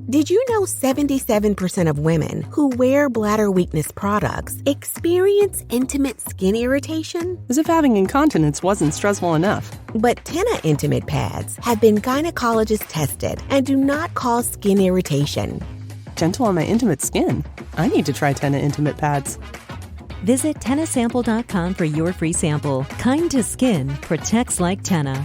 Did you know 77% of women who wear bladder weakness products experience intimate skin irritation? As if having incontinence wasn't stressful enough. But Tena Intimate Pads have been gynecologist tested and do not cause skin irritation. Gentle on my intimate skin. I need to try Tena Intimate Pads. Visit TenaSample.com for your free sample. Kind to skin, protects like Tena.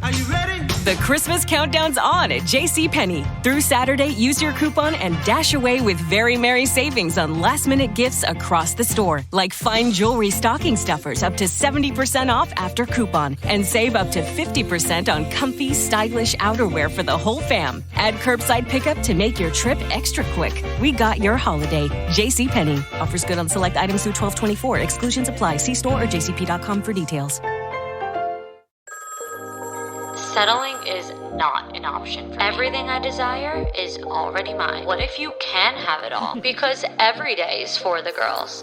Are you ready? The Christmas countdown's on at JCPenney. Through Saturday, use your coupon and dash away with very merry savings on last-minute gifts across the store, like fine jewelry stocking stuffers up to 70% off after coupon, and save up to 50% on comfy, stylish outerwear for the whole fam. Add curbside pickup to make your trip extra quick. We got your holiday. JCPenney. Offers good on select items through 12/24. Exclusions apply. See store or jcp.com for details. Settling is not an option for me. Everything I desire is already mine. What if you can have it all? Because every day is for the girls.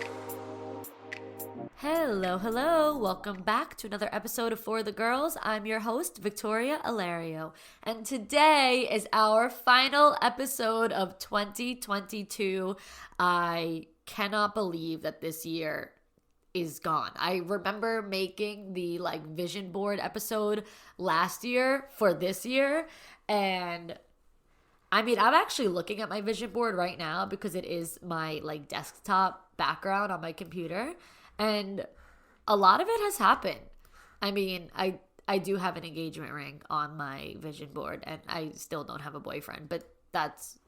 Hello. Welcome back to another episode of For the Girls. I'm your host, Victoria Alario. And today is our final episode of 2022. I cannot believe that this year is gone. I remember making the vision board episode last year for this year, and I'm actually looking at my vision board right now because it is my desktop background on my computer, and a lot of it has happened. I do have an engagement ring on my vision board, and I still don't have a boyfriend, but that's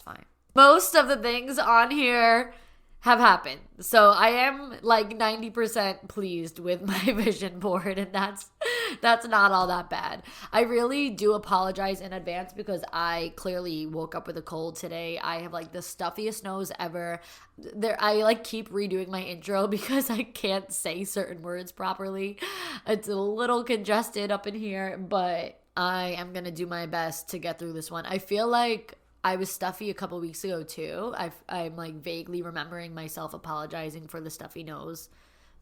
fine. Most of the things on here have happened. So I am 90% pleased with my vision board, and that's not all that bad. I really do apologize in advance because I clearly woke up with a cold today. I have the stuffiest nose ever. I keep redoing my intro because I can't say certain words properly. It's a little congested up in here, but I am going to do my best to get through this one. I feel like I was stuffy a couple weeks ago too. I'm vaguely remembering myself apologizing for the stuffy nose.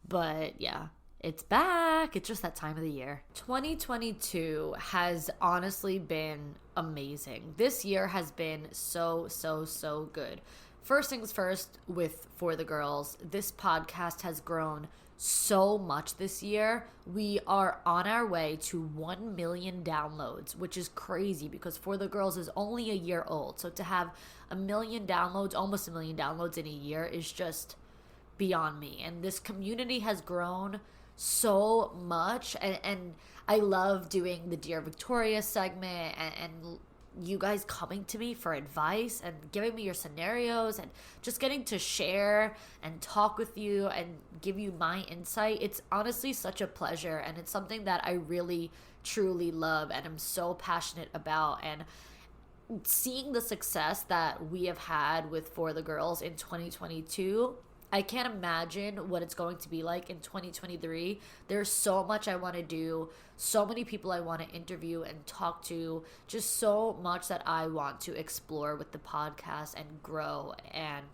But yeah, it's back. It's just that time of the year. 2022 has honestly been amazing. This year has been so good. First things first with For the Girls, this podcast has grown so much this year. We are on our way to 1 million downloads, which is crazy because For the Girls is only a year old. So to have 1 million downloads, almost 1 million downloads in a year is just beyond me. And this community has grown so much. And I love doing the Dear Victoria segment and you guys coming to me for advice and giving me your scenarios and just getting to share and talk with you and give you my insight. It's honestly such a pleasure, and it's something that I really truly love and I'm so passionate about. And seeing the success that we have had with For the Girls in 2022, I can't imagine what it's going to be like in 2023. There's so much I want to do, so many people I want to interview and talk to, just so much that I want to explore with the podcast and grow. And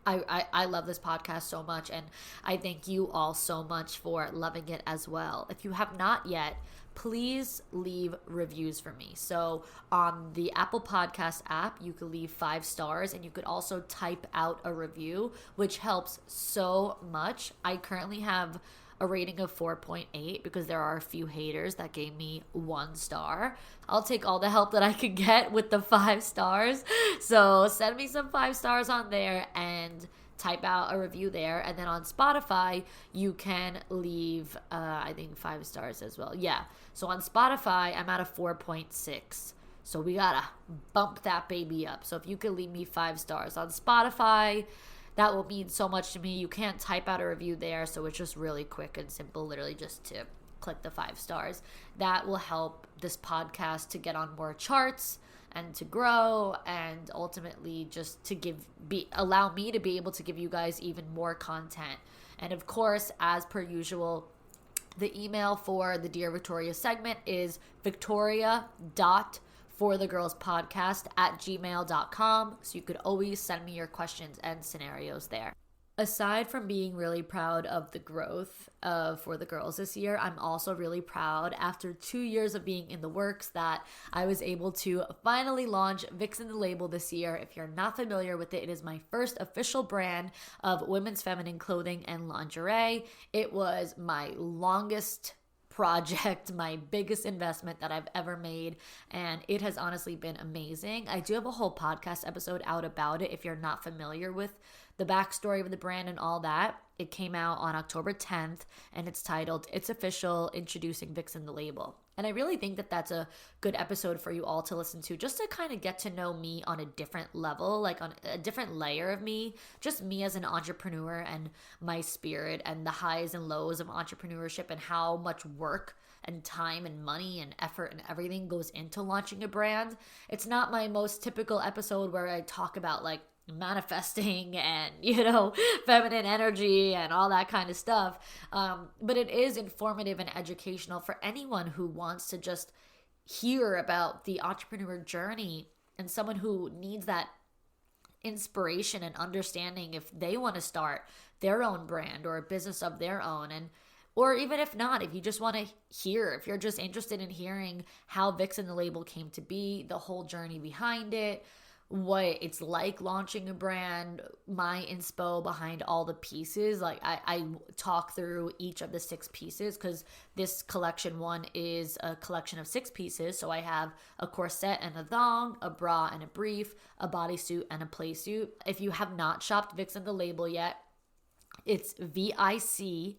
I love this podcast so much, and I thank you all so much for loving it as well. If you have not yet, please leave reviews for me. So on the Apple Podcast app, you can leave 5 stars, and you could also type out a review, which helps so much. I currently have a rating of 4.8 because there are a few haters that gave me 1 star. I'll take all the help that I could get with the 5 stars. So send me some 5 stars on there and type out a review there. And then on Spotify, you can leave, I think 5 stars as well. Yeah. So on Spotify, I'm at a 4.6. So we gotta bump that baby up. So if you could leave me 5 stars on Spotify, that will mean so much to me. You can't type out a review there, so it's just really quick and simple, literally just to click the 5 stars. That will help this podcast to get on more charts and to grow, and ultimately just to allow me to be able to give you guys even more content. And of course, as per usual, the email for the Dear Victoria segment is victoria.forthegirlspodcast@gmail.com. So you could always send me your questions and scenarios there. Aside from being really proud of the growth for the girls this year, I'm also really proud after 2 years of being in the works that I was able to finally launch Vixen the Label this year. If you're not familiar with it, it is my first official brand of women's feminine clothing and lingerie. It was my longest project, my biggest investment that I've ever made, and it has honestly been amazing. I do have a whole podcast episode out about it if you're not familiar with the backstory of the brand and all that. It came out on October 10th, and it's titled It's Official, Introducing Vixen the Label. And I really think that that's a good episode for you all to listen to, just to kind of get to know me on a different level, like on a different layer of me, just me as an entrepreneur and my spirit and the highs and lows of entrepreneurship and how much work and time and money and effort and everything goes into launching a brand. It's not my most typical episode where I talk about like manifesting and feminine energy and all that kind of stuff, but it is informative and educational for anyone who wants to just hear about the entrepreneur journey and someone who needs that inspiration and understanding if they want to start their own brand or a business of their own. And or even if not, if you just want to hear, if you're just interested in hearing how Vixen the Label came to be, the whole journey behind it, what it's like launching a brand, my inspo behind all the pieces. Like I talk through each of the 6 pieces because this collection one is a collection of 6 pieces. So I have a corset and a thong, a bra and a brief, a bodysuit and a playsuit. If you have not shopped Vixen the Label yet, it's VICSEN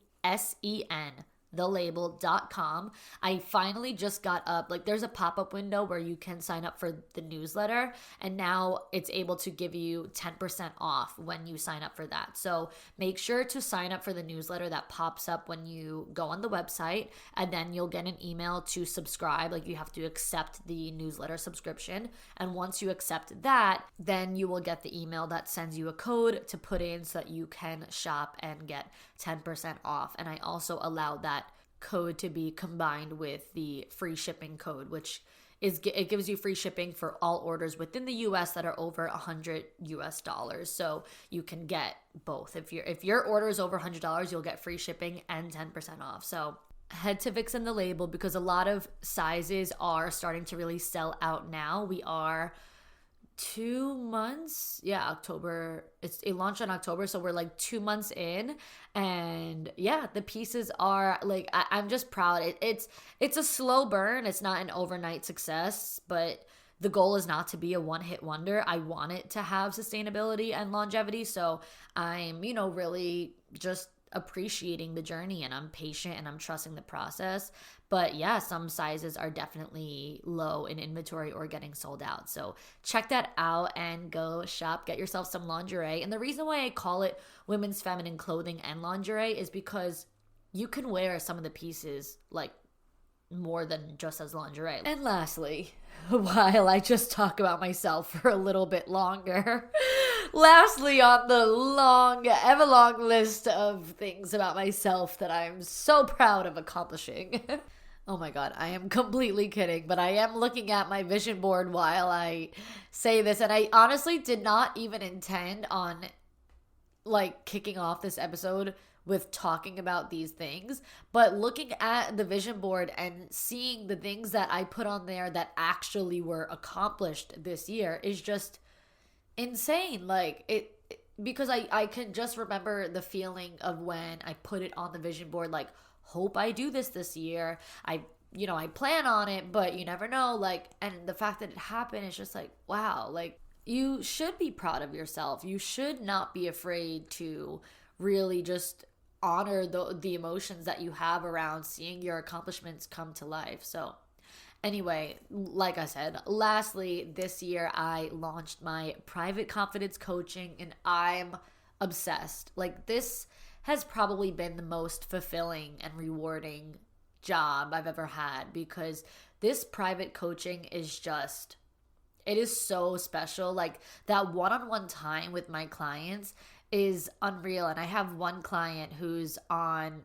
thelabel.com. I finally just got up, like there's a pop-up window where you can sign up for the newsletter, and now it's able to give you 10% off when you sign up for that. So make sure to sign up for the newsletter that pops up when you go on the website, and then you'll get an email to subscribe. Like you have to accept the newsletter subscription, and once you accept that, then you will get the email that sends you a code to put in so that you can shop and get 10% off. And I also allow that code to be combined with the free shipping code, which is it gives you free shipping for all orders within the US that are over $100. So you can get both. If your order is over $100, you'll get free shipping and 10% off. So head to Vixen the Label because a lot of sizes are starting to really sell out now. We are 2 months, October. It launched in October, so we're like 2 months in, and the pieces are like I'm just proud. It's a slow burn. It's not an overnight success, but the goal is not to be a one-hit wonder. I want it to have sustainability and longevity, so I'm really just appreciating the journey, and I'm patient and I'm trusting the process. But some sizes are definitely low in inventory or getting sold out. So check that out and go shop, get yourself some lingerie. And the reason why I call it women's feminine clothing and lingerie is because you can wear some of the pieces like more than just as lingerie. And lastly, while I just talk about myself for a little bit longer, lastly on the ever long list of things about myself that I'm so proud of accomplishing. Oh my God, I am completely kidding, but I am looking at my vision board while I say this, and I honestly did not even intend on like kicking off this episode with talking about these things, but looking at the vision board and seeing the things that I put on there that actually were accomplished this year is just insane. Like because I can just remember the feeling of when I put it on the vision board, like, hope I do this year. I plan on it, but you never know. Like, and the fact that it happened is just like, wow, like you should be proud of yourself. You should not be afraid to really just honor the emotions that you have around seeing your accomplishments come to life. So anyway, like I said, lastly, this year I launched my private confidence coaching, and I'm obsessed. Like, this has probably been the most fulfilling and rewarding job I've ever had, because this private coaching is just, it is so special. Like, that one-on-one time with my clients is unreal. And I have one client who's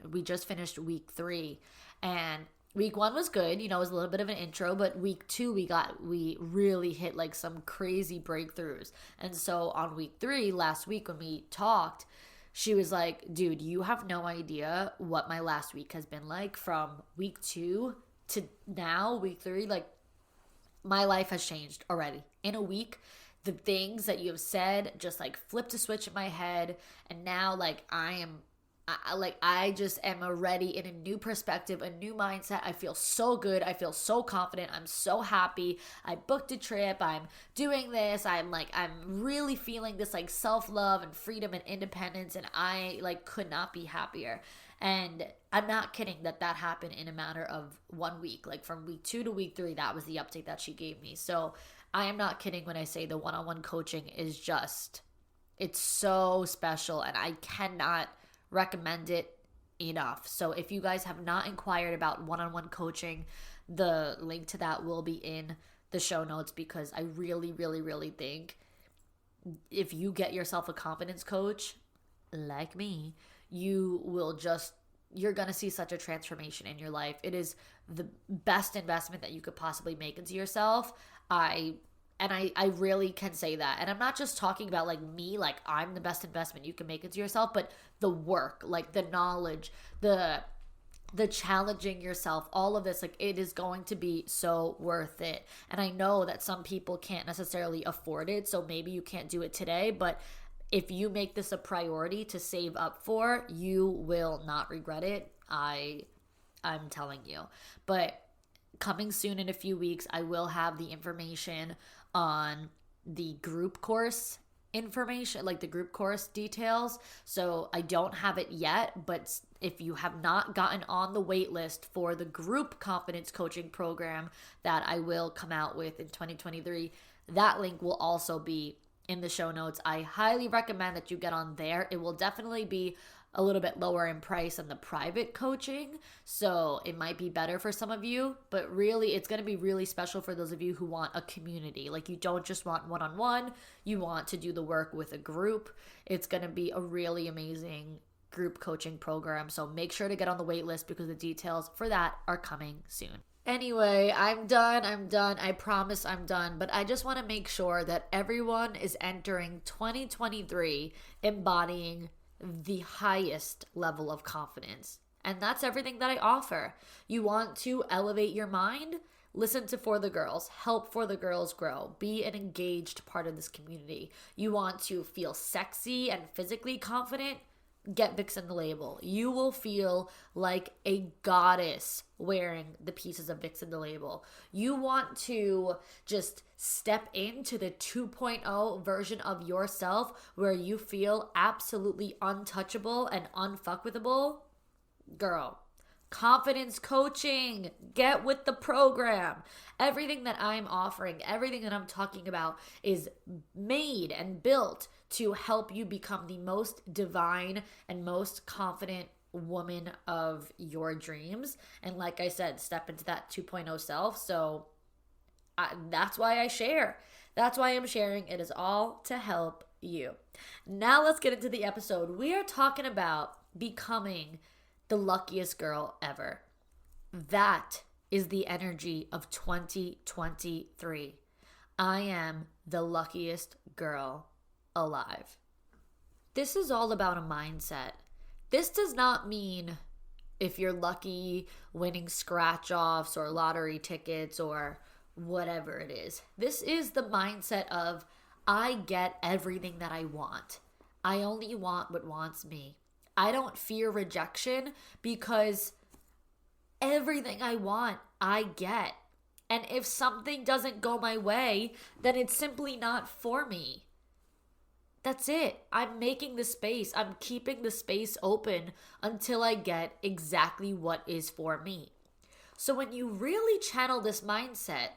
we just finished week 3, and week 1 was good. It was a little bit of an intro, but week 2, we really hit like some crazy breakthroughs. And so on week 3, last week when we talked, she was like, dude, you have no idea what my last week has been like from week 2 to now, week 3. Like, my life has changed already. In a week, the things that you have said just like flipped a switch in my head. And now like I just am already in a new perspective, a new mindset. I feel so good. I feel so confident. I'm so happy. I booked a trip. I'm doing this. I'm really feeling this like self-love and freedom and independence. And I like could not be happier. And I'm not kidding that happened in a matter of 1 week. Like from week 2 to week 3, that was the update that she gave me. So I am not kidding when I say the one-on-one coaching is just, it's so special, and I cannot recommend it enough. So if you guys have not inquired about one-on-one coaching, the link to that will be in the show notes, because I really, really, really think if you get yourself a confidence coach like me, you're going to see such a transformation in your life. It is the best investment that you could possibly make into yourself. I really can say that. And I'm not just talking about like me, like I'm the best investment you can make into yourself, but the work, like the knowledge, the challenging yourself, all of this, like it is going to be so worth it. And I know that some people can't necessarily afford it, so maybe you can't do it today, but if you make this a priority to save up for, you will not regret it. I'm telling you. But coming soon in a few weeks, I will have the information on the group course information, like the group course details. So I don't have it yet, but if you have not gotten on the wait list for the group confidence coaching program that I will come out with in 2023, that link will also be in the show notes. I highly recommend that you get on there. It will definitely be a little bit lower in price than the private coaching, so it might be better for some of you, but really it's going to be really special for those of you who want a community. Like, you don't just want one-on-one, you want to do the work with a group. It's going to be a really amazing group coaching program, so make sure to get on the wait list, because the details for that are coming soon. Anyway, I'm done. I promise I'm done. But I just want to make sure that everyone is entering 2023 embodying the highest level of confidence. And that's everything that I offer. You want to elevate your mind? Listen to For the Girls. Help For the Girls grow. Be an engaged part of this community. You want to feel sexy and physically confident? Get Vixen the Label. You will feel like a goddess wearing the pieces of Vixen the Label. You want to just step into the 2.0 version of yourself where you feel absolutely untouchable and unfuckwithable? Girl, confidence coaching. Get with the program. Everything that I'm offering, everything that I'm talking about is made and built to help you become the most divine and most confident woman of your dreams. And like I said, step into that 2.0 self. So that's why I share. That's why I'm sharing. It is all to help you. Now let's get into the episode. We are talking about becoming the luckiest girl ever. That is the energy of 2023. I am the luckiest girl alive. This is all about a mindset. This does not mean if you're lucky winning scratch offs or lottery tickets or whatever it is. This is the mindset of, I get everything that I want. I only want what wants me. I don't fear rejection because everything I want, I get. And if something doesn't go my way, then it's simply not for me. That's it. I'm making the space. I'm keeping the space open until I get exactly what is for me. So when you really channel this mindset,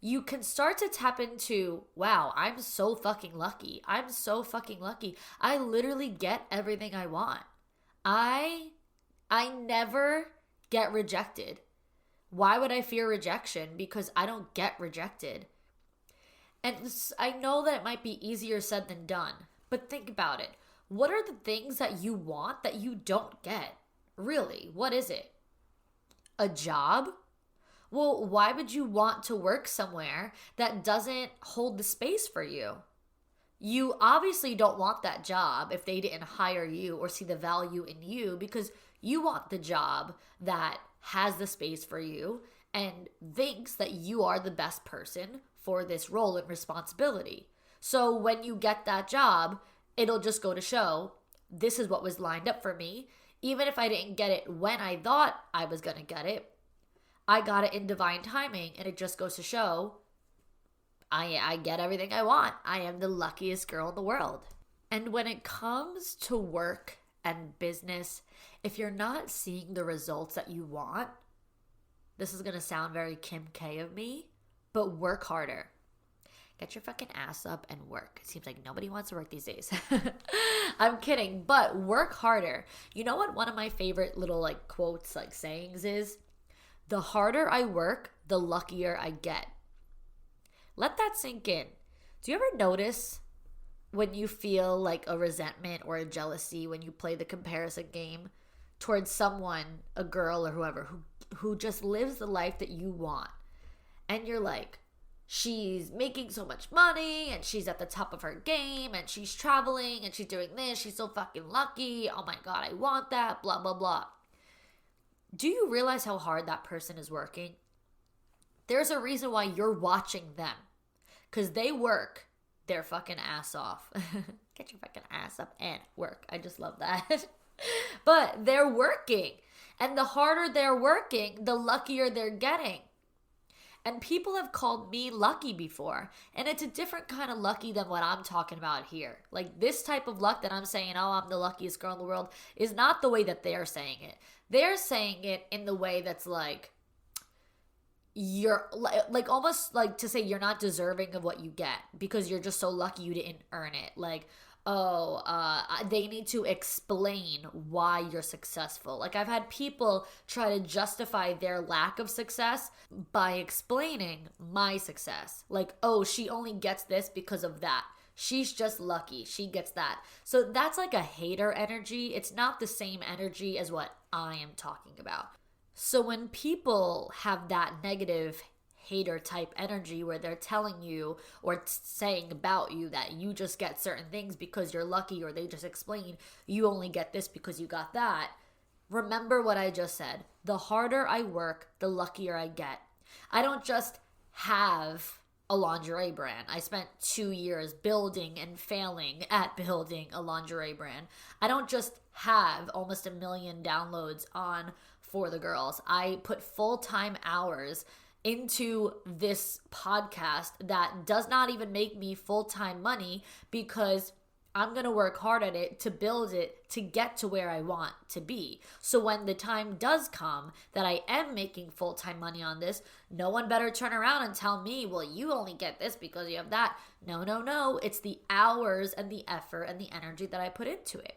you can start to tap into, wow, I'm so fucking lucky. I'm so fucking lucky. I literally get everything I want. I never get rejected. Why would I fear rejection? Because I don't get rejected. And I know that it might be easier said than done, but think about it. What are the things that you want that you don't get? Really, what is it? A job? Well, why would you want to work somewhere that doesn't hold the space for you? you obviously don't want that job if they didn't hire you or see the value in you, because you want the job that has the space for you and thinks that you are the best person for this role and responsibility. So when you get that job, it'll just go to show, this is what was lined up for me. Even if I didn't get it when I thought I was going to get it, I got it in divine timing, and it just goes to show I get everything I want. I am the luckiest girl in the world. And when it comes to work and business, if you're not seeing the results that you want, this is going to sound very Kim K of me, but work harder. Get your fucking ass up and work. It seems like nobody wants to work these days. I'm kidding, but work harder. You know what one of my favorite little like quotes, like sayings is? The harder I work, the luckier I get. Let that sink in. Do you ever notice when you feel like a resentment or a jealousy when you play the comparison game towards someone, a girl or whoever, who just lives the life that you want? And you're like, she's making so much money and she's at the top of her game and she's traveling and she's doing this. She's so fucking lucky. Oh my God, I want that, blah, blah, blah. Do you realize how hard that person is working? There's a reason why you're watching them, because they work their fucking ass off. Get your fucking ass up and work. I just love that. But they're working. And the harder they're working, the luckier they're getting. And people have called me lucky before. And it's a different kind of lucky than what I'm talking about here. Like this type of luck that I'm saying, oh, I'm the luckiest girl in the world, is not the way that they're saying it. They're saying it in the way that's like, you're like almost like to say you're not deserving of what you get because you're just so lucky you didn't earn it. Like, they need to explain why you're successful. Like I've had people try to justify their lack of success by explaining my success. Like, oh, she only gets this because of that. She's just lucky. She gets that. So that's like a hater energy. It's not the same energy as what I am talking about. So when people have that negative hater type energy where they're telling you or saying about you that you just get certain things because you're lucky, or they just explain you only get this because you got that, remember what I just said. The harder I work, the luckier I get. I don't just have a lingerie brand. I spent 2 years building and failing at building a lingerie brand. I don't just have almost 1 million downloads on For the Girls. I put full-time hours into this podcast that does not even make me full-time money because I'm going to work hard at it to build it to get to where I want to be. So when the time does come that I am making full-time money on this, no one better turn around and tell me, well, you only get this because you have that. No. It's the hours and the effort and the energy that I put into it.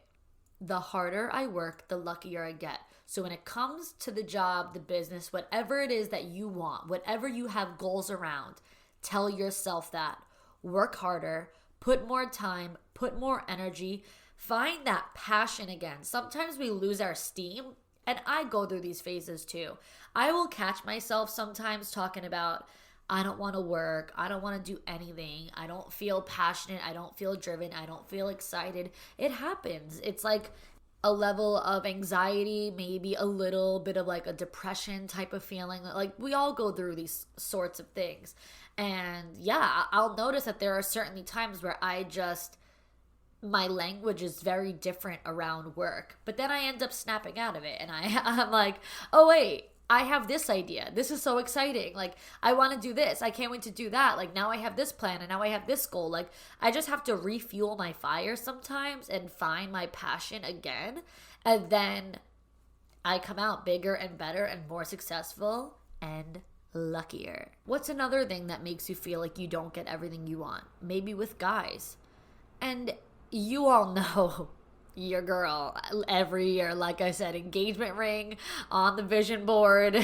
The harder I work, the luckier I get. So when it comes to the job, the business, whatever it is that you want, whatever you have goals around, tell yourself that. Work harder, put more time, put more energy, find that passion again. Sometimes we lose our steam, and I go through these phases too. I will catch myself sometimes talking about, I don't want to work, I don't want to do anything, I don't feel passionate, I don't feel driven, I don't feel excited. It happens. It's like a level of anxiety, maybe a little bit of like a depression type of feeling. Like we all go through these sorts of things. And yeah, I'll notice that there are certainly times where my language is very different around work. But then I end up snapping out of it and I'm like, oh wait, I have this idea. This is so exciting. Like, I want to do this. I can't wait to do that. Like, now I have this plan and now I have this goal. Like, I just have to refuel my fire sometimes and find my passion again. And then I come out bigger and better and more successful and luckier. What's another thing that makes you feel like you don't get everything you want? Maybe with guys. And you all know your girl every year, like I said, engagement ring on the vision board,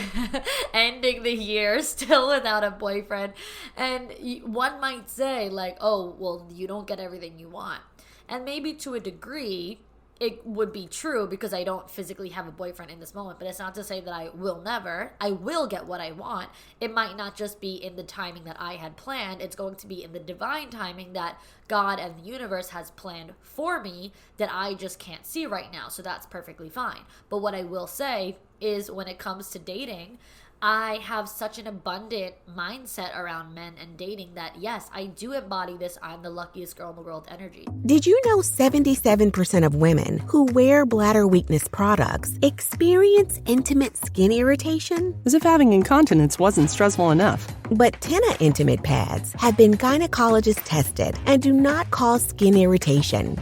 ending the year still without a boyfriend. And one might say like, oh, well, you don't get everything you want. And maybe to a degree, it would be true because I don't physically have a boyfriend in this moment, but it's not to say that I will never. I will get what I want. It might not just be in the timing that I had planned. It's going to be in the divine timing that God and the universe has planned for me that I just can't see right now. So that's perfectly fine. But what I will say is when it comes to dating, I have such an abundant mindset around men and dating that, yes, I do embody this I'm the luckiest girl in the world energy. Did you know 77% of women who wear bladder weakness products experience intimate skin irritation? As if having incontinence wasn't stressful enough. But Tenna Intimate Pads have been gynecologist tested and do not cause skin irritation.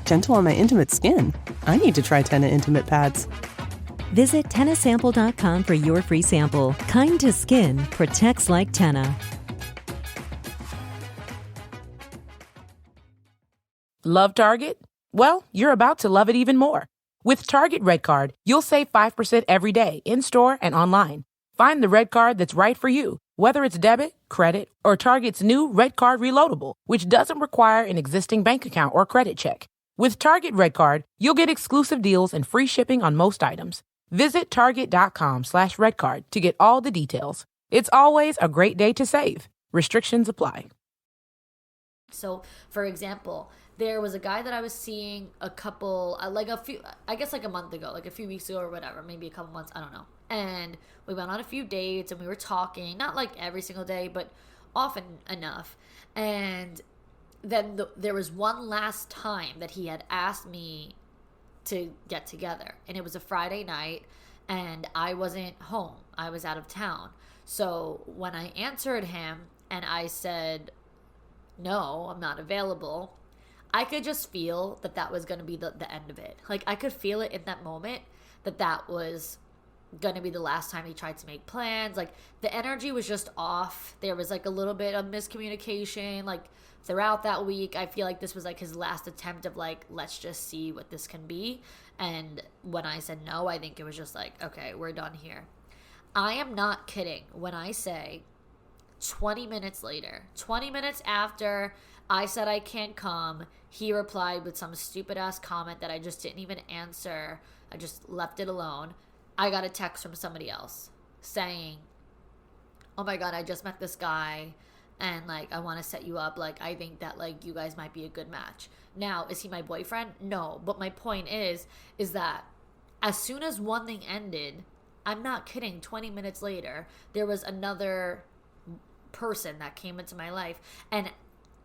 Gentle on my intimate skin. I need to try Tenna Intimate Pads. Visit TennaSample.com for your free sample. Kind to skin, protects like Tenna. Love Target? Well, you're about to love it even more. With Target Red Card, you'll save 5% every day, in-store and online. Find the Red Card that's right for you, whether it's debit, credit, or Target's new Red Card Reloadable, which doesn't require an existing bank account or credit check. With Target Red Card, you'll get exclusive deals and free shipping on most items. Visit target.com/redcard to get all the details. It's always a great day to save. Restrictions apply. So, for example, there was a guy that I was seeing a month ago, like a few weeks ago or whatever, maybe a couple months, I don't know. And we went on a few dates and we were talking, not like every single day, but often enough. And then there was one last time that he had asked me to get together, and it was a Friday night and I wasn't home. I was out of town. So when I answered him and I said, no, I'm not available, I could just feel that was going to be the end of it. Like I could feel it in that moment that was going to be the last time he tried to make plans. Like the energy was just off. There was like a little bit of miscommunication, like throughout that week. I feel like this was like his last attempt of like, let's just see what this can be. And when I said no, I think it was just like, okay, we're done here. I am not kidding when I say 20 minutes later, 20 minutes after I said I can't come, he replied with some stupid ass comment that I just didn't even answer. I just left it alone. I got a text from somebody else saying, oh my God, I just met this guy and like I want to set you up. Like I think that like you guys might be a good match. Now, is he my boyfriend? No. But my point is that as soon as one thing ended, I'm not kidding, 20 minutes later, there was another person that came into my life. And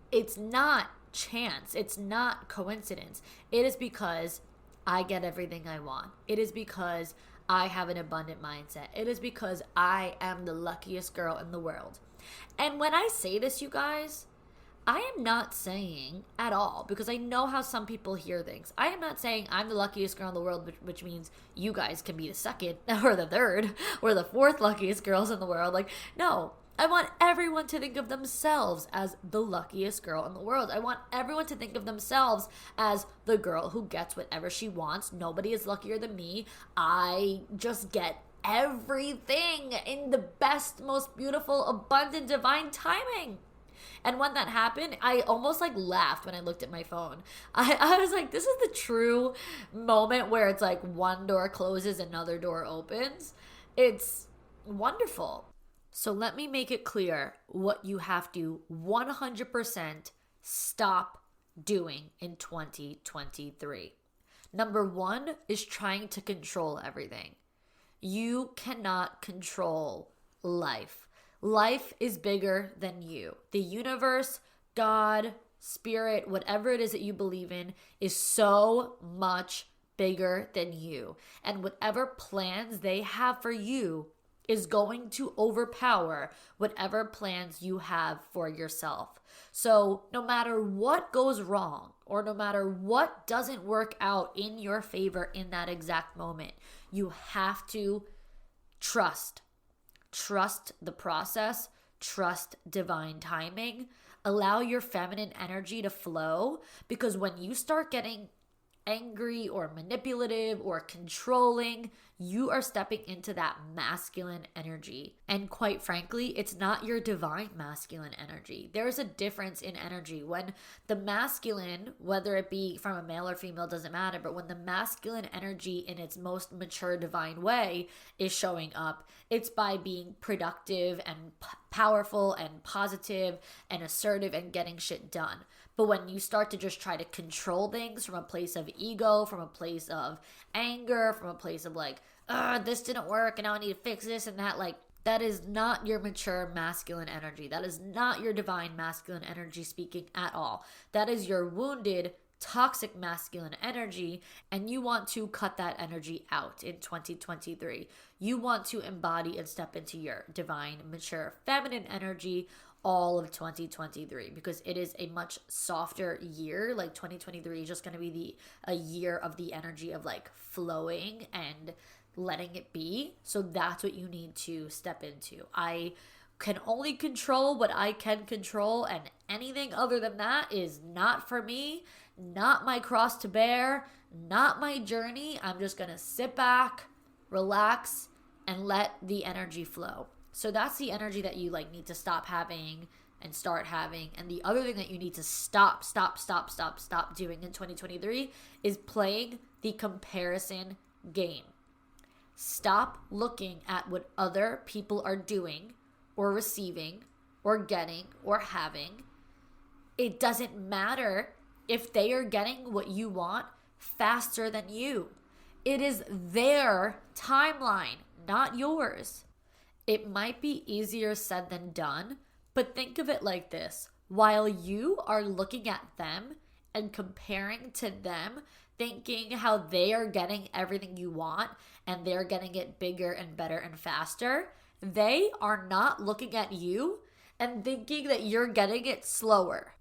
it's not chance. It's not coincidence. It is because I get everything I want. It is because I have an abundant mindset. It is because I am the luckiest girl in the world. And when I say this, you guys, I am not saying at all, because I know how some people hear things. I am not saying I'm the luckiest girl in the world, which means you guys can be the second or the third or the fourth luckiest girls in the world. Like, no, I want everyone to think of themselves as the luckiest girl in the world. I want everyone to think of themselves as the girl who gets whatever she wants. Nobody is luckier than me. I just get everything in the best, most beautiful, abundant, divine timing. And when that happened, I almost like laughed when I looked at my phone. I was like, this is the true moment where it's like one door closes, another door opens. It's wonderful. So let me make it clear what you have to 100% stop doing in 2023. Number one is trying to control everything. You cannot control life. Life is bigger than you. The universe, God, spirit, whatever it is that you believe in is so much bigger than you. And whatever plans they have for you is going to overpower whatever plans you have for yourself. So no matter what goes wrong or no matter what doesn't work out in your favor in that exact moment, you have to trust. Trust the process. Trust divine timing. Allow your feminine energy to flow, because when you start getting angry or manipulative or controlling, you are stepping into that masculine energy. And quite frankly, it's not your divine masculine energy. There's a difference in energy. When the masculine, whether it be from a male or female, doesn't matter, but when the masculine energy in its most mature divine way is showing up, it's by being productive and powerful and positive and assertive and getting shit done. But when you start to just try to control things from a place of ego, from a place of anger, from a place of like, this didn't work and now I need to fix this and that, like, that is not your mature masculine energy. That is not your divine masculine energy speaking at all. That is your wounded, toxic masculine energy, and you want to cut that energy out in 2023. You want to embody and step into your divine, mature, feminine energy all of 2023, because it is a much softer year. Like 2023 is just going to be a year of the energy of like flowing and letting it be. So that's what you need to step into. I can only control what I can control, and anything other than that is not for me, not my cross to bear, not my journey. I'm just going to sit back, relax, and let the energy flow. So that's the energy that you like need to stop having and start having. And the other thing that you need to stop doing in 2023 is playing the comparison game. Stop looking at what other people are doing or receiving or getting or having. It doesn't matter if they are getting what you want faster than you. It is their timeline, not yours. It might be easier said than done, but think of it like this. While you are looking at them and comparing to them, thinking how they are getting everything you want and they're getting it bigger and better and faster, they are not looking at you and thinking that you're getting it slower.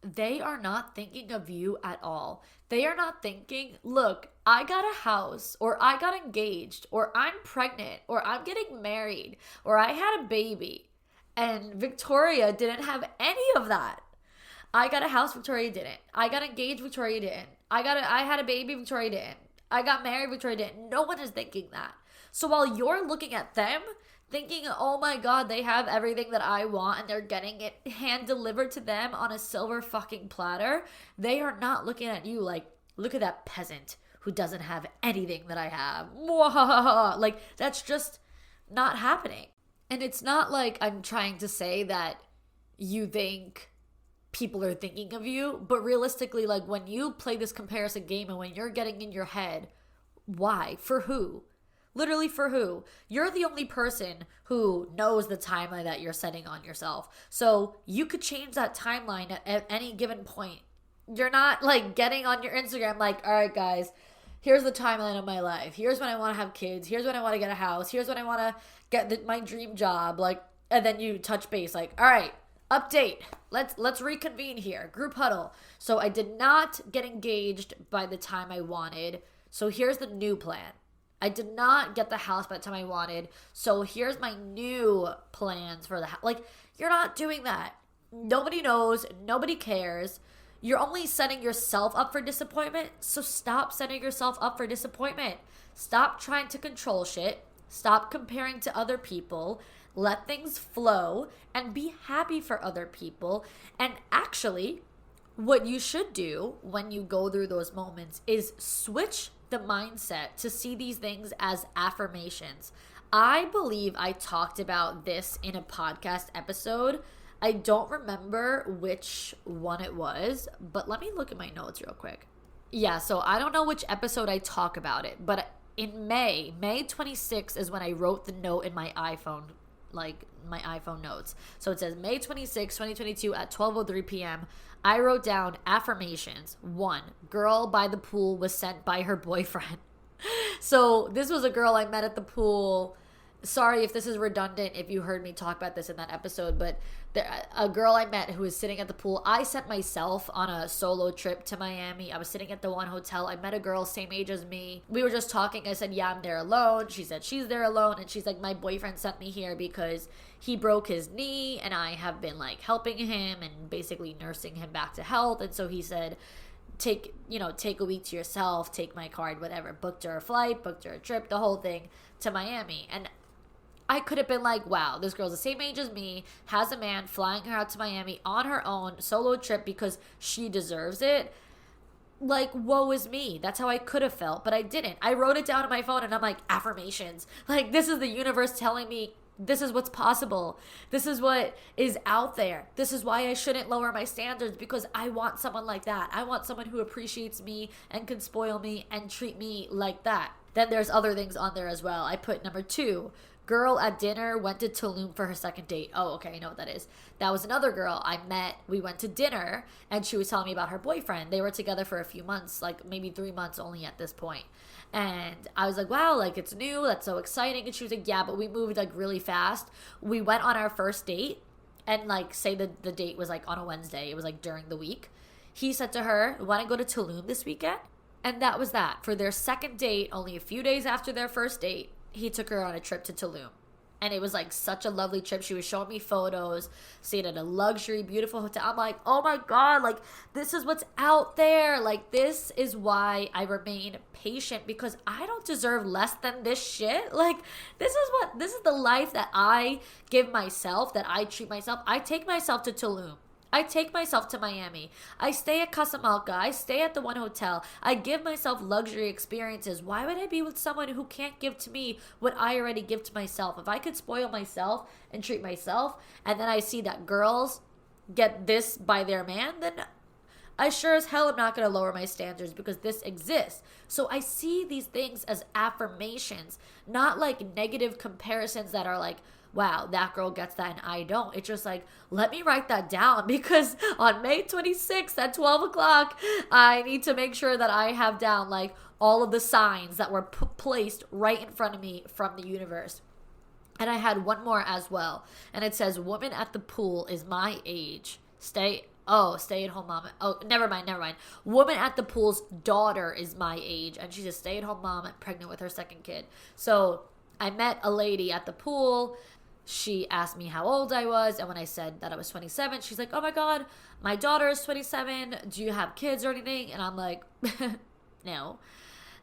They are not thinking of you at all. They are not thinking, look, I got a house, or I got engaged, or I'm pregnant, or I'm getting married, or I had a baby. And Victoria didn't have any of that. I got a house, Victoria didn't. I got engaged, Victoria didn't. I had a baby, Victoria didn't. I got married, Victoria didn't. No one is thinking that. So while you're looking at them, thinking, oh my God, they have everything that I want and they're getting it hand delivered to them on a silver fucking platter, they are not looking at you like, look at that peasant who doesn't have anything that I have. Like, that's just not happening. And it's not like I'm trying to say that you think people are thinking of you, but realistically, like when you play this comparison game and when you're getting in your head, why? For who? Literally for who? You're the only person who knows the timeline that you're setting on yourself. So you could change that timeline at any given point. You're not like getting on your Instagram like, all right, guys, here's the timeline of my life. Here's when I want to have kids. Here's when I want to get a house. Here's when I want to get my dream job. Like, and then you touch base like, all right, update. Let's reconvene here. Group huddle. So I did not get engaged by the time I wanted. So here's the new plan. I did not get the house by the time I wanted. So here's my new plans for the house. Like, you're not doing that. Nobody knows. Nobody cares. You're only setting yourself up for disappointment. So stop setting yourself up for disappointment. Stop trying to control shit. Stop comparing to other people. Let things flow and be happy for other people. And actually, what you should do when you go through those moments is switch the mindset to see these things as affirmations. I believe I talked about this in a podcast episode. I don't remember which one it was, but let me look at my notes real quick. Yeah, so I don't know which episode I talk about it, but in May 26th is when I wrote the note in my iPhone, like my iPhone notes. So it says May 26, 2022 at 12:03 p.m. I wrote down affirmations. 1, girl by the pool was sent by her boyfriend. So this was a girl I met at the pool. Sorry if this is redundant if you heard me talk about this in that episode, but a girl I met who was sitting at the pool. I sent myself on a solo trip to Miami. I was sitting at the one hotel. I met a girl same age as me. We were just talking. I said, yeah, I'm there alone. She said she's there alone. And she's like, my boyfriend sent me here because he broke his knee and I have been like helping him and basically nursing him back to health. And so he said, take a week to yourself, take my card, whatever. Booked her a flight, booked her a trip, the whole thing to Miami. And I could have been like, wow, this girl's the same age as me, has a man flying her out to Miami on her own, solo trip because she deserves it. Like, woe is me. That's how I could have felt, but I didn't. I wrote it down on my phone and I'm like, affirmations. Like, this is the universe telling me this is what's possible. This is what is out there. This is why I shouldn't lower my standards, because I want someone like that. I want someone who appreciates me and can spoil me and treat me like that. Then there's other things on there as well. I put number 2. Girl at dinner went to Tulum for her second date. Oh, okay, I know what that is. That was another girl I met. We went to dinner, and she was telling me about her boyfriend. They were together for a few months, like maybe 3 months only at this point. And I was like, wow, like it's new. That's so exciting. And she was like, yeah, but we moved like really fast. We went on our first date, and like say the date was like on a Wednesday. It was like during the week. He said to her, want to go to Tulum this weekend? And that was that. For their second date, only a few days after their first date, he took her on a trip to Tulum. And it was like such a lovely trip. She was showing me photos, stayed at a luxury, beautiful hotel. I'm like, oh my God, like this is what's out there. Like this is why I remain patient, because I don't deserve less than this shit. Like this is the life that I give myself, that I treat myself. I take myself to Tulum. I take myself to Miami. I stay at Casamalca. I stay at the one hotel. I give myself luxury experiences. Why would I be with someone who can't give to me what I already give to myself? If I could spoil myself and treat myself, and then I see that girls get this by their man, then I sure as hell am not going to lower my standards, because this exists. So I see these things as affirmations, not like negative comparisons that are like, wow, that girl gets that and I don't. It's just like, let me write that down, because on May 26th at 12 o'clock, I need to make sure that I have down like all of the signs that were placed right in front of me from the universe. And I had one more as well. And it says, woman at the pool is my age. Stay at home mom. Oh, never mind. Woman at the pool's daughter is my age. And she's a stay at home mom and pregnant with her second kid. So I met a lady at the pool. She asked me how old I was, and when I said that I was 27, she's like, oh my God, my daughter is 27. Do you have kids or anything? And I'm like, no.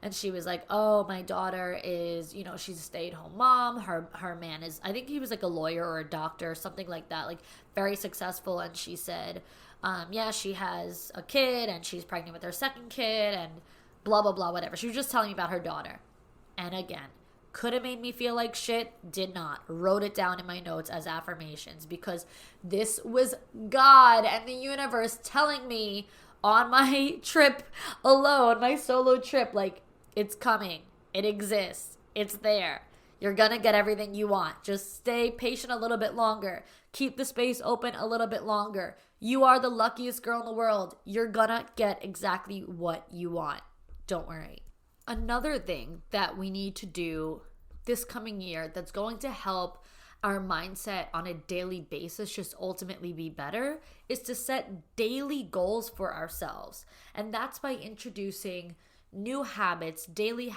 And she was like, oh, my daughter is, she's a stay-at-home mom. Her man is, I think he was like a lawyer or a doctor or something like that, like very successful. And she said, yeah, she has a kid and she's pregnant with her second kid and blah, blah, blah, whatever. She was just telling me about her daughter. And again, could have made me feel like shit, did not. Wrote it down in my notes as affirmations, because this was God and the universe telling me on my trip alone, my solo trip, like, it's coming. It exists. It's there. You're gonna get everything you want. Just stay patient a little bit longer. Keep the space open a little bit longer. You are the luckiest girl in the world. You're gonna get exactly what you want. Don't worry. Another thing that we need to do this coming year that's going to help our mindset on a daily basis just ultimately be better is to set daily goals for ourselves. And that's by introducing new habits, daily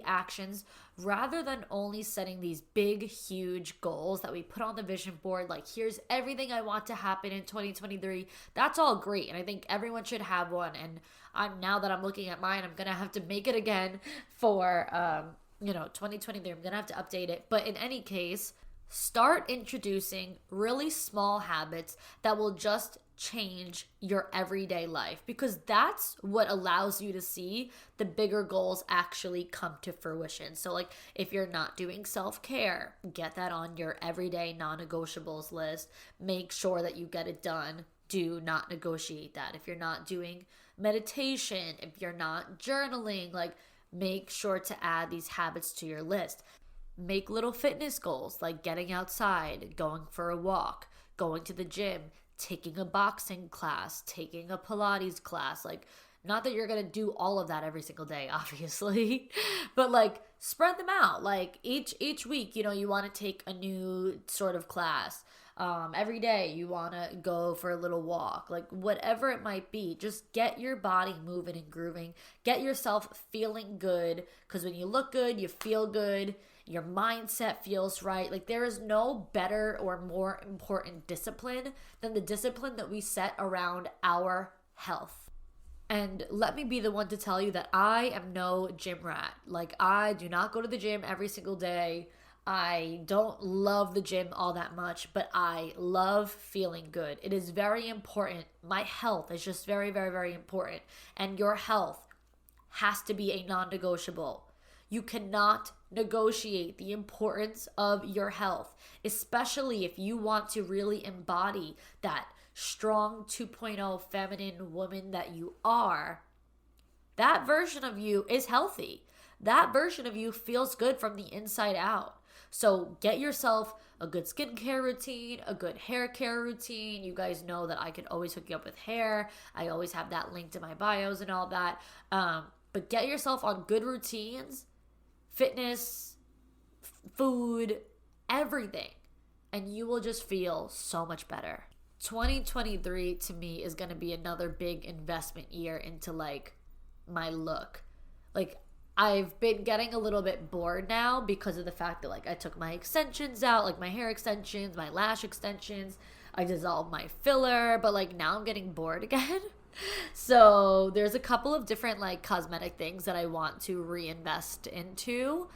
actions, rather than only setting these big, huge goals that we put on the vision board. Like, here's everything I want to happen in 2023. That's all great. And I think everyone should have one. And now that I'm looking at mine, I'm going to have to make it again for, 2023. I'm going to have to update it. But in any case, start introducing really small habits that will just change your everyday life, because that's what allows you to see the bigger goals actually come to fruition. So like, if you're not doing self-care, get that on your everyday non-negotiables list. Make sure that you get it done. Do not negotiate that. If you're not doing meditation, if you're not journaling, like, make sure to add these habits to your list. Make little fitness goals like getting outside, going for a walk, going to the gym, taking a boxing class, taking a Pilates class. Like, not that you're going to do all of that every single day, obviously, but like, spread them out. Like each week, you want to take a new sort of class. Every day you want to go for a little walk, like whatever it might be. Just get your body moving and grooving. Get yourself feeling good, because when you look good, you feel good. Your mindset feels right. Like, there is no better or more important discipline than the discipline that we set around our health. And let me be the one to tell you that I am no gym rat. Like, I do not go to the gym every single day. I don't love the gym all that much, but I love feeling good. It is very important. My health is just very, very, very important. And your health has to be a non-negotiable. You cannot negotiate the importance of your health, especially if you want to really embody that strong 2.0 feminine woman that you are. That version of you is healthy. That version of you feels good from the inside out. So get yourself a good skincare routine, a good hair care routine. You guys know that I can always hook you up with hair. I always have that linked in my bios and all that. But get yourself on good routines, fitness, food, everything. And you will just feel so much better. 2023 to me is going to be another big investment year into like my look. Like, I've been getting a little bit bored now because of the fact that like I took my extensions out, like my hair extensions, my lash extensions. I dissolved my filler, but like now I'm getting bored again. So there's a couple of different like cosmetic things that I want to reinvest into,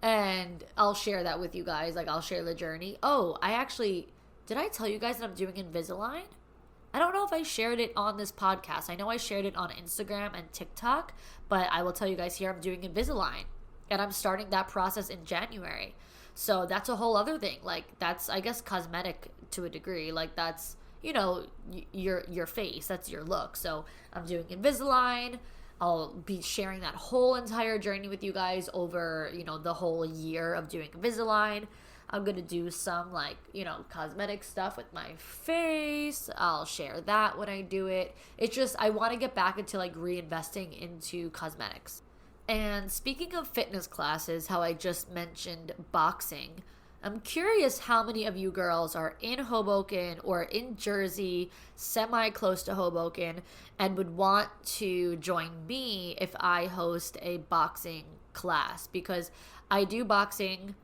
and I'll share that with you guys. Like, I'll share the journey. Oh, did I tell you guys that I'm doing Invisalign? I don't know if I shared it on this podcast. I know I shared it on Instagram and TikTok, but I will tell you guys here I'm doing Invisalign, and I'm starting that process in January. So that's a whole other thing. Like, that's, I guess, cosmetic to a degree. Like, that's, you know, your face. That's your look. So I'm doing Invisalign. I'll be sharing that whole entire journey with you guys over, you know, the whole year of doing Invisalign. I'm going to do some, like, you know, cosmetic stuff with my face. I'll share that when I do it. It's just, I want to get back into, like, reinvesting into cosmetics. And speaking of fitness classes, how I just mentioned boxing, I'm curious how many of you girls are in Hoboken or in Jersey, semi-close to Hoboken, and would want to join me if I host a boxing class. Because I do boxing,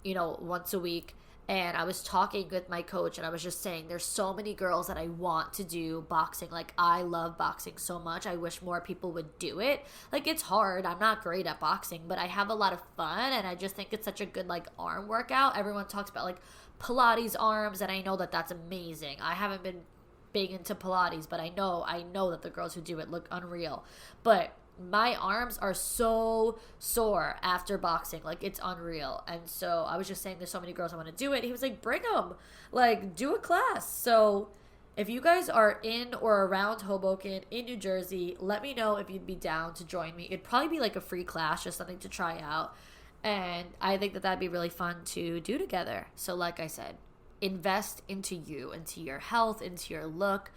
you know, once a week, and I was talking with my coach, and I was just saying there's so many girls that I want to do boxing. Like, I love boxing so much. I wish more people would do it. Like, it's hard. I'm not great at boxing, but I have a lot of fun, and I just think it's such a good, like, arm workout. Everyone talks about, like, Pilates arms, and I know that that's amazing. I haven't been big into Pilates, but I know that the girls who do it look unreal. But my arms are so sore after boxing. Like, it's unreal. And so I was just saying there's so many girls I want to do it. He was like, bring them. Like, do a class. So if you guys are in or around Hoboken in New Jersey, let me know if you'd be down to join me. It'd probably be like a free class, just something to try out. And I think that that'd be really fun to do together. So like I said, invest into you, into your health, into your look.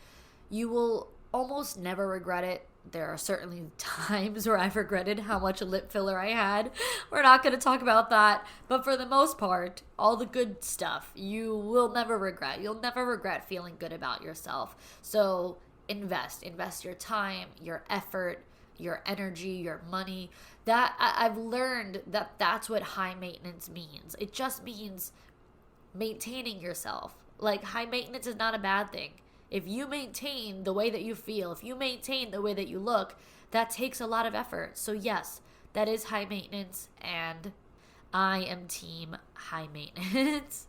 You will almost never regret it. There are certainly times where I've regretted how much lip filler I had. We're not going to talk about that. But for the most part, all the good stuff, you will never regret. You'll never regret feeling good about yourself. So invest your time, your effort, your energy, your money. That I've learned that that's what high maintenance means. It just means maintaining yourself. Like, high maintenance is not a bad thing. If you maintain the way that you feel, if you maintain the way that you look, that takes a lot of effort. So yes, that is high maintenance, and I am team high maintenance.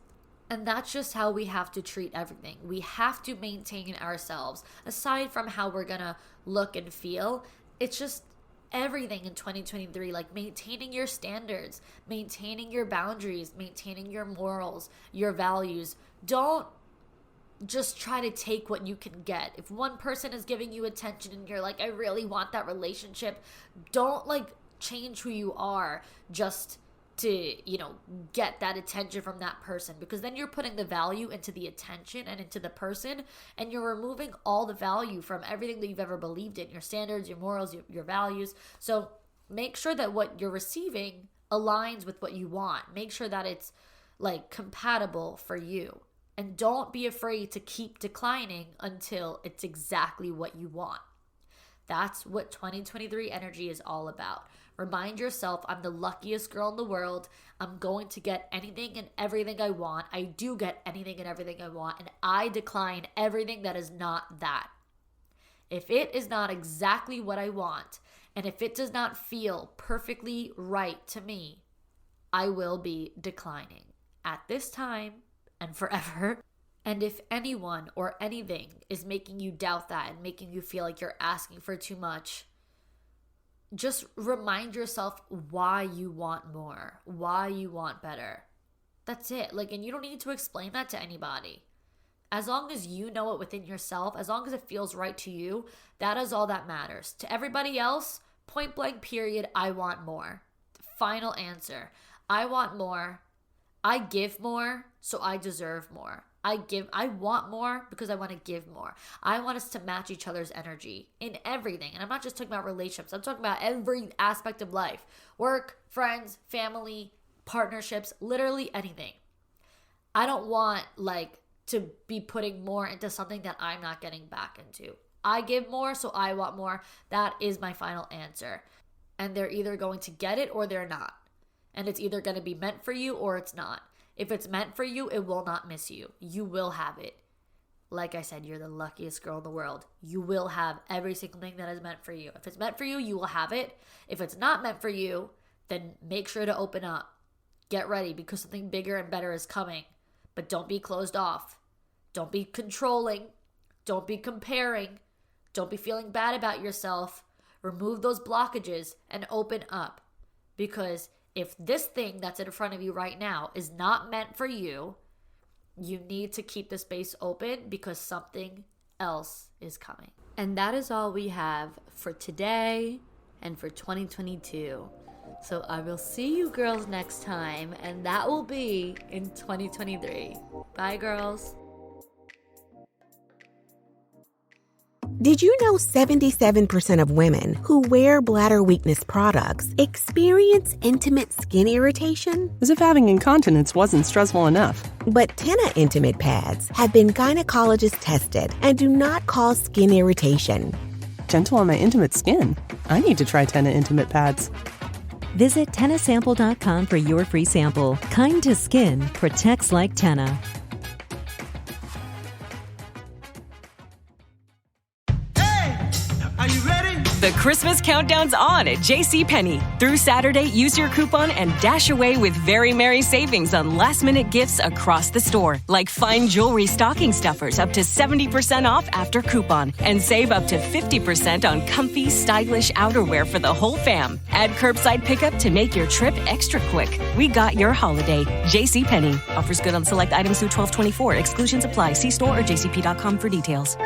And that's just how we have to treat everything. We have to maintain ourselves. Aside from how we're gonna look and feel, it's just everything in 2023, like maintaining your standards, maintaining your boundaries, maintaining your morals, your values. Don't just try to take what you can get. If one person is giving you attention and you're like, I really want that relationship, don't like change who you are just to, you know, get that attention from that person, because then you're putting the value into the attention and into the person, and you're removing all the value from everything that you've ever believed in, your standards, your morals, your values. So make sure that what you're receiving aligns with what you want. Make sure that it's like compatible for you. And don't be afraid to keep declining until it's exactly what you want. That's what 2023 energy is all about. Remind yourself, I'm the luckiest girl in the world. I'm going to get anything and everything I want. I do get anything and everything I want. And I decline everything that is not that. If it is not exactly what I want, and if it does not feel perfectly right to me, I will be declining at this time and forever. And if anyone or anything is making you doubt that and making you feel like you're asking for too much, just remind yourself why you want more, why you want better. That's it. And you don't need to explain that to anybody. As long as you know it within yourself, as long as it feels right to you, that is all that matters. To everybody else, point blank period, I want more. Final answer. I want more. I give more, so I deserve more. I want more because I want to give more. I want us to match each other's energy in everything. And I'm not just talking about relationships. I'm talking about every aspect of life. Work, friends, family, partnerships, literally anything. I don't want to be putting more into something that I'm not getting back into. I give more, so I want more. That is my final answer. And they're either going to get it or they're not. And it's either going to be meant for you or it's not. If it's meant for you, it will not miss you. You will have it. Like I said, you're the luckiest girl in the world. You will have every single thing that is meant for you. If it's meant for you, you will have it. If it's not meant for you, then make sure to open up. Get ready because something bigger and better is coming. But don't be closed off. Don't be controlling. Don't be comparing. Don't be feeling bad about yourself. Remove those blockages and open up. Because if this thing that's in front of you right now is not meant for you, you need to keep the space open because something else is coming. And that is all we have for today and for 2022. So I will see you girls next time, and that will be in 2023. Bye, girls. Did you know 77% of women who wear bladder weakness products experience intimate skin irritation? As if having incontinence wasn't stressful enough. But Tena Intimate Pads have been gynecologist tested and do not cause skin irritation. Gentle on my intimate skin. I need to try Tena Intimate Pads. Visit TenaSample.com for your free sample. Kind to skin, protects like Tena. Are you ready? The Christmas countdown's on at JCPenney. Through Saturday, use your coupon and dash away with very merry savings on last-minute gifts across the store, like fine jewelry stocking stuffers up to 70% off after coupon, and save up to 50% on comfy, stylish outerwear for the whole fam. Add curbside pickup to make your trip extra quick. We got your holiday. JCPenney. Offers good on select items through 12/24. Exclusions apply. See store or jcp.com for details.